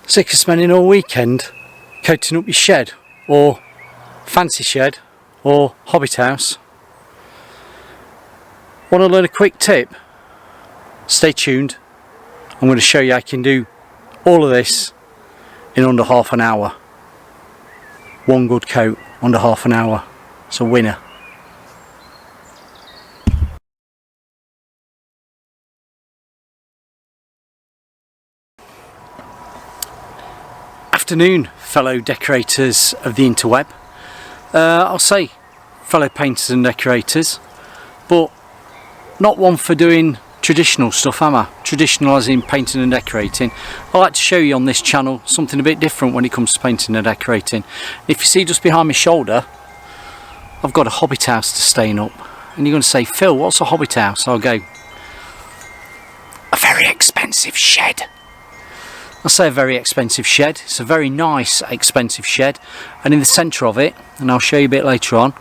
Sick of spending all weekend coating up your shed or fancy shed or Hobbit house? Want to learn a quick tip? Stay tuned. I'm going to show you how you can do all of this in under half an hour. One good coat under half an hour. It's a winner. Afternoon, fellow decorators of the interweb. I'll say fellow painters and decorators, but not one for doing traditional stuff, am I? Traditional as in painting and decorating. I like to show you on this channel something a bit different when it comes to painting and decorating. If you see just behind my shoulder, I've got a Hobbit house to stain up. And you're going to say, Phil, what's a Hobbit house? I'll go, a very expensive shed. I say a very expensive shed. It's a very nice expensive shed, and in the centre of it, and I'll show you a bit later on,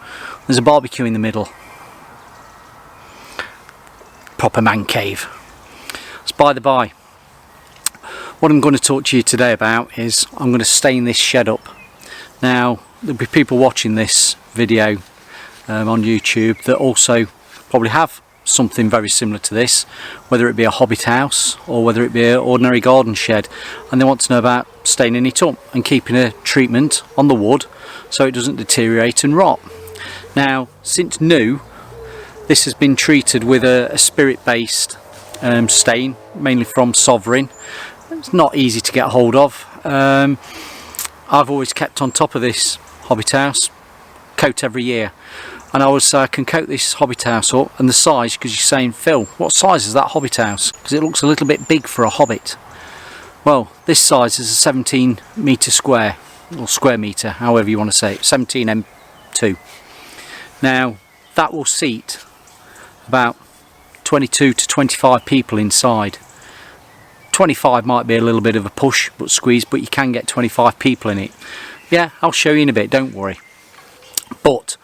there's a barbecue in the middle. Proper man cave. So by the by, what I'm going to talk to you today about is I'm going to stain this shed up. Now there'll be people watching this video on YouTube that also probably have something very similar to this, whether it be a Hobbit house or whether it be an ordinary garden shed, and they want to know about staining it up and keeping a treatment on the wood so it doesn't deteriorate and rot. Now, since new, this has been treated with a spirit based stain, mainly from Sovereign. It's not easy to get hold of. I've always kept on top of this Hobbit house, coat every year. And I always say I can coat this Hobbit house up, and the size, because you're saying, Phil, what size is that Hobbit house? Because it looks a little bit big for a Hobbit. Well, this size is a 17 metre square, or square metre, however you want to say it, 17 M2. Now, that will seat about 22 to 25 people inside. 25 might be a little bit of a push, but squeeze, but you can get 25 people in it. Yeah, I'll show you in a bit, don't worry. But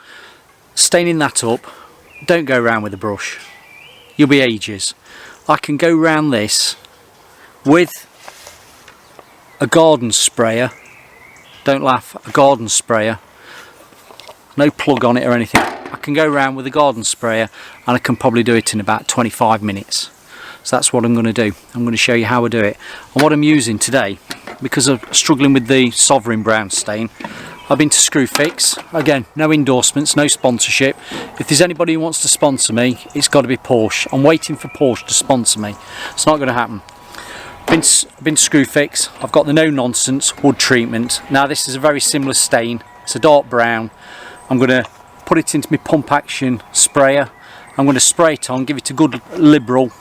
staining that up, don't go around with a brush. You'll be ages. I can go round this with a garden sprayer. Don't laugh, a garden sprayer. No plug on it or anything. I can go around with a garden sprayer and I can probably do it in about 25 minutes. So that's what I'm going to do. I'm going to show you how I do it. And what I'm using today, because I'm struggling with the Sovereign brown stain, I've been to Screwfix. Again, no endorsements, no sponsorship. If there's anybody who wants to sponsor me, it's got to be Porsche. I'm waiting for Porsche to sponsor me. It's not going to happen. Been to Screwfix. I've got the no nonsense wood treatment. Now this is a very similar stain. It's a dark brown. I'm going to put it into my pump action sprayer. I'm going to spray it on, give it a good liberal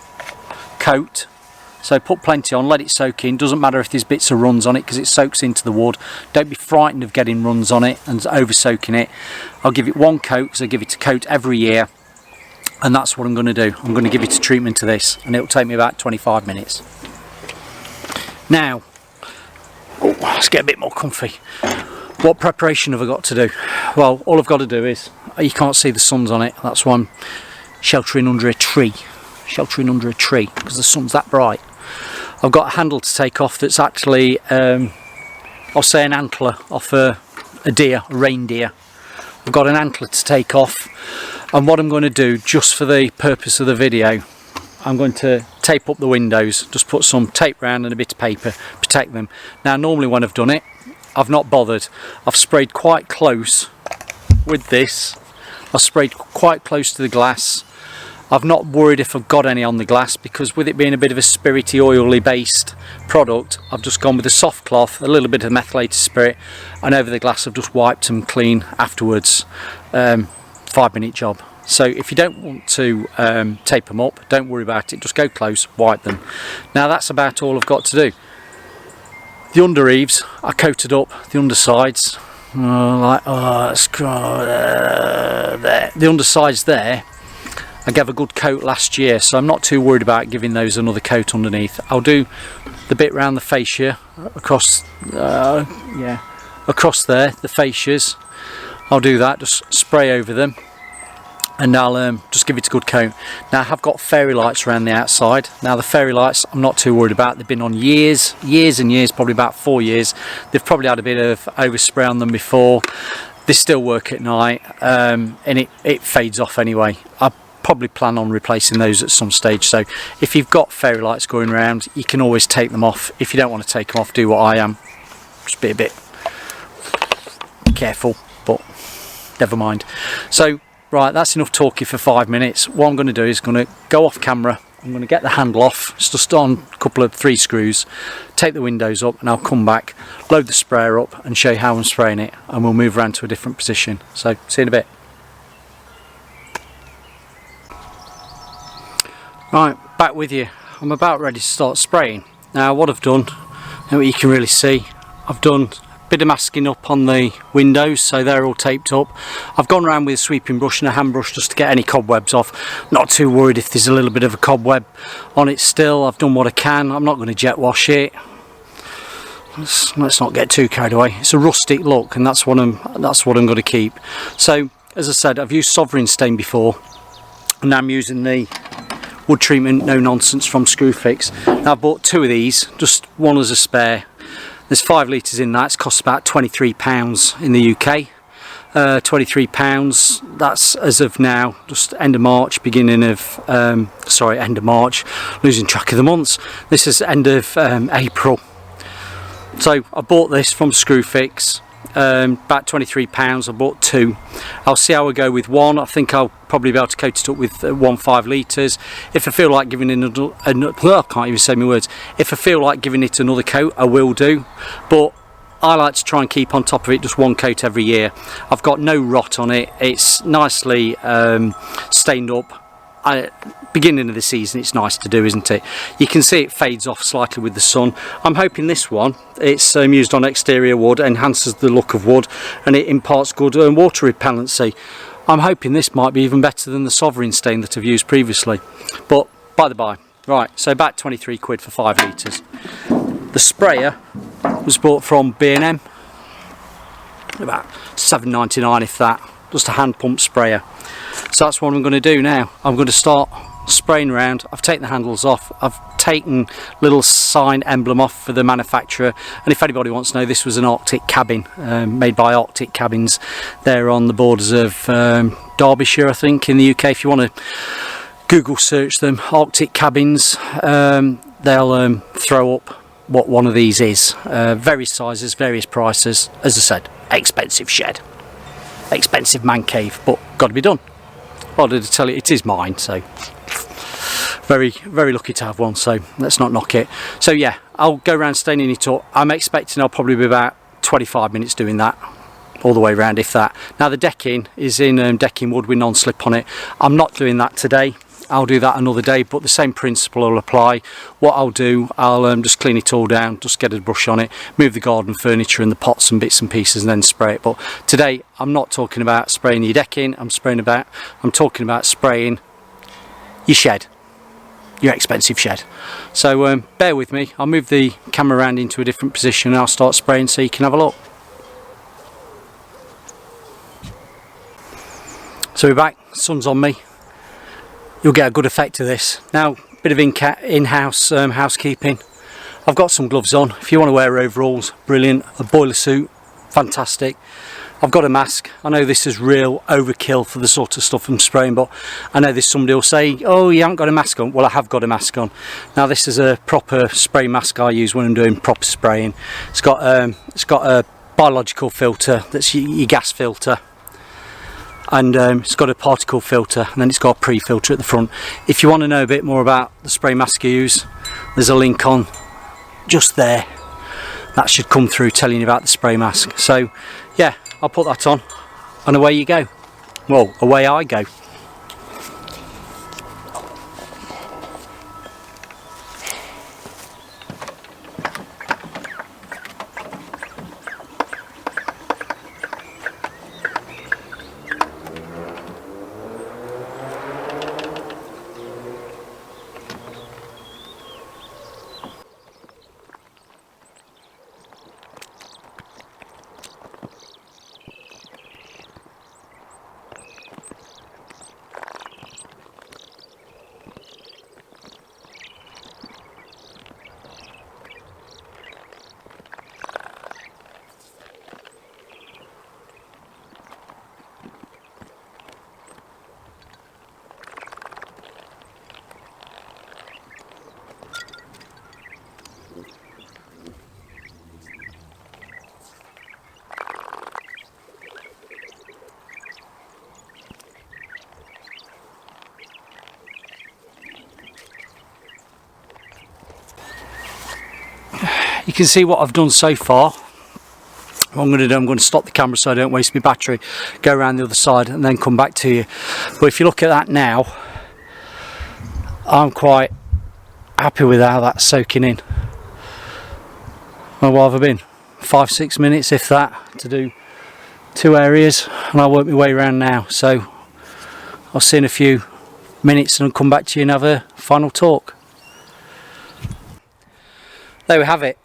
coat. So put plenty on, let it soak in. Doesn't matter if there's bits of runs on it because it soaks into the wood. Don't be frightened of getting runs on it and over soaking it. I'll give it one coat because I give it a coat every year, and that's what I'm going to do. I'm going to give it a treatment to this, and it'll take me about 25 minutes. Now, let's get a bit more comfy. What preparation have I got to do? Well, all I've got to do is, you can't see the sun's on it, that's why I'm sheltering under a tree. Sheltering under a tree because the sun's that bright. I've got a handle to take off that's actually, I'll say an antler off a deer, a reindeer. I've got an antler to take off, and what I'm going to do, just for the purpose of the video, I'm going to tape up the windows, just put some tape round and a bit of paper, protect them. Now normally when I've done it, I've not bothered. I've sprayed quite close with this. I've sprayed quite close to the glass. I've not worried if I've got any on the glass, because with it being a bit of a spirity, oily based product, I've just gone with a soft cloth, a little bit of methylated spirit, and over the glass I've just wiped them clean afterwards. 5-minute job. So if you don't want to tape them up, don't worry about it, just go close, wipe them. Now that's about all I've got to do. The under eaves, I coated up the undersides, there. The undersides there, I gave a good coat last year, so I'm not too worried about giving those another coat underneath. I'll do the bit round the fascia, across there, the fascias. I'll do that, just spray over them. and I'll just give it a good coat. Now I have got fairy lights around the outside. Now the fairy lights I'm not too worried about. They've been on years and years, probably about 4 years. They've probably had a bit of overspray on them before. They still work at night, and it fades off anyway. I probably plan on replacing those at some stage. So if you've got fairy lights going around, you can always take them off. If you don't want to take them off, do what I am, just be a bit careful, but never mind. So right, that's enough talking for 5 minutes. What I'm going to do is going to go off camera. I'm going to get the handle off, just on a couple of 3 screws, take the windows up, and I'll come back, load the sprayer up and show you how I'm spraying it, and we'll move around to a different position. So see you in a bit. Right, back with you. I'm about ready to start spraying. Now what I've done, and what you can really see, I've done bit of masking up on the windows, so they're all taped up. I've gone around with a sweeping brush and a hand brush just to get any cobwebs off. Not too worried if there's a little bit of a cobweb on it still. I've done what I can. I'm not going to jet wash it. Let's not get too carried away. It's a rustic look, and that's what I'm going to keep. So as I said, I've used Sovereign Stain before, and now I'm using the wood treatment no nonsense from Screwfix. Now I bought 2 of these, just one as a spare. There's 5 litres in that. It's cost about £23 in the UK. £23, that's as of now, just end of March, beginning of, end of March, losing track of the months. This is end of April. So I bought this from Screwfix, about £23. I bought 2. I'll see how I go with one. I think I'll probably be able to coat it up with 1 5 litres. If I feel like giving it another, I can't even say my words. If I feel like giving it another coat, I will do. But I like to try and keep on top of it just 1 coat every year. I've got no rot on it. It's nicely stained up. Beginning of the season, it's nice to do, isn't it? You can see it fades off slightly with the sun. I'm hoping this one, it's used on exterior wood, enhances the look of wood, and it imparts good water repellency. I'm hoping this might be even better than the Sovereign Stain that I've used previously, but by the by. Right, so about 23 quid for 5 litres. The sprayer was bought from B&M, about £7.99 if that, just a hand pump sprayer. So that's what I'm going to do now. I'm going to start spraying around. I've taken the handles off. I've taken little sign emblem off for the manufacturer, and if anybody wants to know, this was an Arctic cabin made by Arctic Cabins. They're on the borders of Derbyshire, I think, in the UK. If you want to Google search them, Arctic Cabins, they'll throw up what one of these is. Various sizes, various prices. As I said, expensive shed, expensive man cave, but got to be done. Well, did I tell you, it is mine, so very, very lucky to have one, so let's not knock it. So yeah, I'll go around staining it up. I'm expecting I'll probably be about 25 minutes doing that, all the way around, if that. Now the decking is in decking wood with non-slip on it. I'm not doing that today. I'll do that another day, but the same principle will apply. What I'll do, I'll just clean it all down, just get a brush on it, move the garden furniture and the pots and bits and pieces, and then spray it. But today I'm not talking about spraying your decking. I'm talking about spraying your shed, your expensive shed. So bear with me. I'll move the camera around into a different position and I'll start spraying so you can have a look. So we're back, sun's on me. You'll get a good effect of this. Now, bit of in-house housekeeping. I've got some gloves on. If you want to wear overalls, brilliant. A boiler suit, fantastic. I've got a mask. I know this is real overkill for the sort of stuff I'm spraying, but I know there's somebody will say, oh, you haven't got a mask on. Well, I have got a mask on. Now this is a proper spray mask I use when I'm doing proper spraying. It's got a biological filter, that's your gas filter. And it's got a particle filter, and then it's got a pre-filter at the front. If you want to know a bit more about the spray mask I use, there's a link on just there. That should come through telling you about the spray mask. So yeah, I'll put that on and away you go. Well, away I go. you can see what I've done so far. What I'm going to do, I'm going to stop the camera so I don't waste my battery, go around the other side and then come back to you. But if you look at that now, I'm quite happy with how that's soaking in. Well, what have I been? 5-6 minutes, if that, to do 2 areas, and I'll work my way around now. So I'll see you in a few minutes and I'll come back to you and have a final talk. There we have it.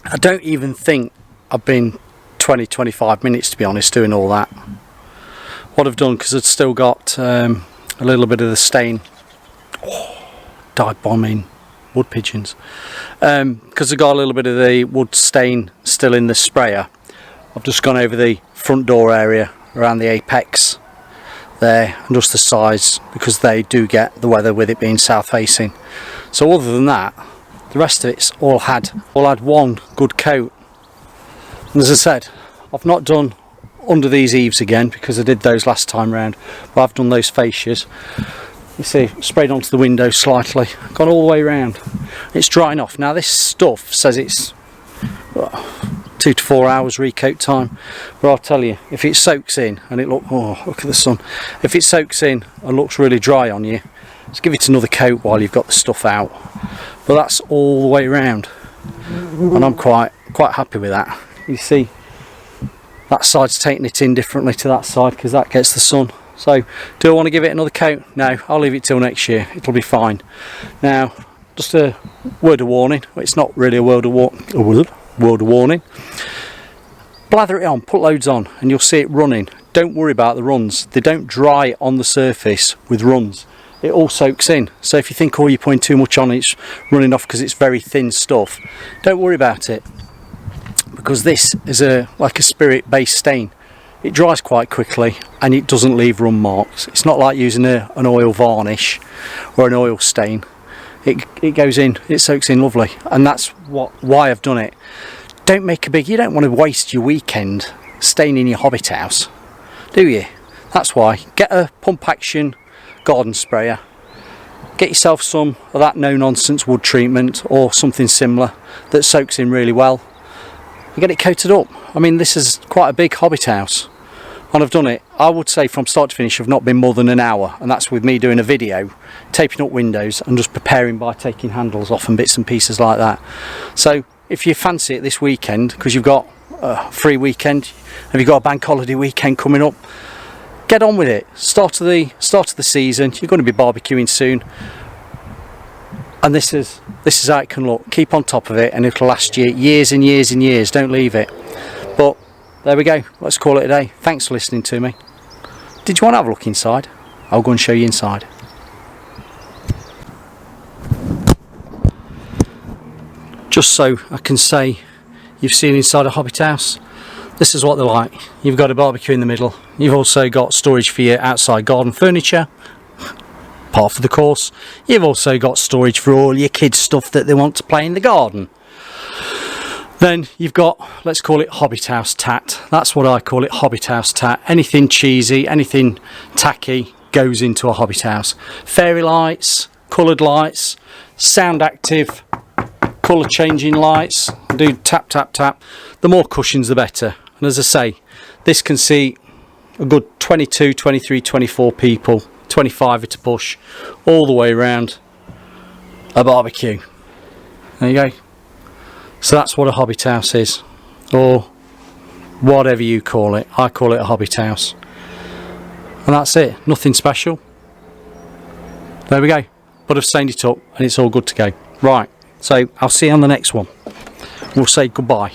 I don't even think I've been 20-25 minutes, to be honest, doing all that. What I've done, because I've still got a little bit of the stain, dive bombing wood pigeons, because I've got a little bit of the wood stain still in the sprayer. I've just gone over the front door area around the apex there and just the sides, because they do get the weather with it being south facing. So other than that, the rest of it's all had one good coat. And as I said, I've not done under these eaves again because I did those last time round, but I've done those fascias. You see, sprayed onto the window slightly, gone all the way around. It's drying off. Now this stuff says it's 2 to 4 hours recoat time, but I'll tell you, if it soaks in and it look at the sun, if it soaks in and looks really dry on you, just give it another coat while you've got the stuff out. But that's all the way around, and I'm quite happy with that. You see, that side's taking it in differently to that side because that gets the sun. So do I want to give it another coat? No, I'll leave it till next year, it'll be fine. Now, just a word of warning. It's not really a word of warning. Blather it on, put loads on, and you'll see it running. Don't worry about the runs. They don't dry on the surface with runs. It all soaks in. So if you think, oh, you're putting too much on, it's running off because it's very thin stuff, don't worry about it, because this is like a spirit based stain. It dries quite quickly and it doesn't leave run marks. It's not like using an oil varnish or an oil stain. It goes in, it soaks in lovely, and that's why I've done it. Don't make you don't want to waste your weekend staining your Hobbit house, do you? That's why. Get a pump action garden sprayer, get yourself some of that no nonsense wood treatment or something similar that soaks in really well, and get it coated up. I mean, this is quite a big Hobbit house, and I've done it, I would say, from start to finish, I've not been more than an hour, and that's with me doing a video, taping up windows and just preparing by taking handles off and bits and pieces like that. So if you fancy it this weekend, because you've got a free weekend, have you got a bank holiday weekend coming up, get on with it. Start of the season, you're going to be barbecuing soon, and this is how it can look. Keep on top of it and it'll last you years and years and years. Don't leave it. But there we go, let's call it a day. Thanks for listening to me. Did you want to have a look inside? I'll go and show you inside. Just so I can say you've seen inside a Hobbit house, this is what they're like. You've got a barbecue in the middle, you've also got storage for your outside garden furniture, part of the course. You've also got storage for all your kids' stuff that they want to play in the garden. Then you've got, let's call it Hobbit house tat. That's what I call it, Hobbit house tat. Anything cheesy, anything tacky goes into a Hobbit house. Fairy lights, coloured lights, sound active, colour changing lights, do tap tap tap. The more cushions the better. And as I say, this can seat a good 22, 23, 24 people, 25 to push, all the way around a barbecue. There you go. So that's what a Hobbit house is, or whatever you call it. I call it a Hobbit house. And that's it, nothing special. There we go. But I've stained it up and it's all good to go. Right, so I'll see you on the next one. We'll say goodbye.